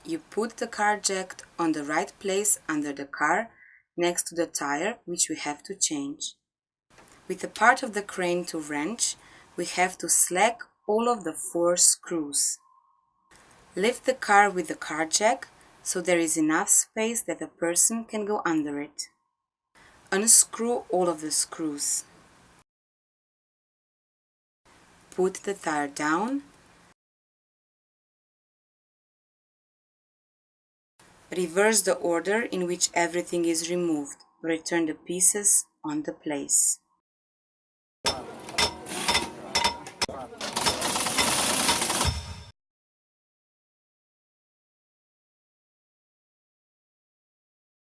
You put the car jack on the right place under the car, next to the tire, which we have to change. With the part of the crane to wrench, we have to slack all of the 4 screws. Lift the car with the car jack so there is enough space that a person can go under it. Unscrew all of the screws. Put the tire down. Reverse the order in which everything is removed. Return the pieces on the place.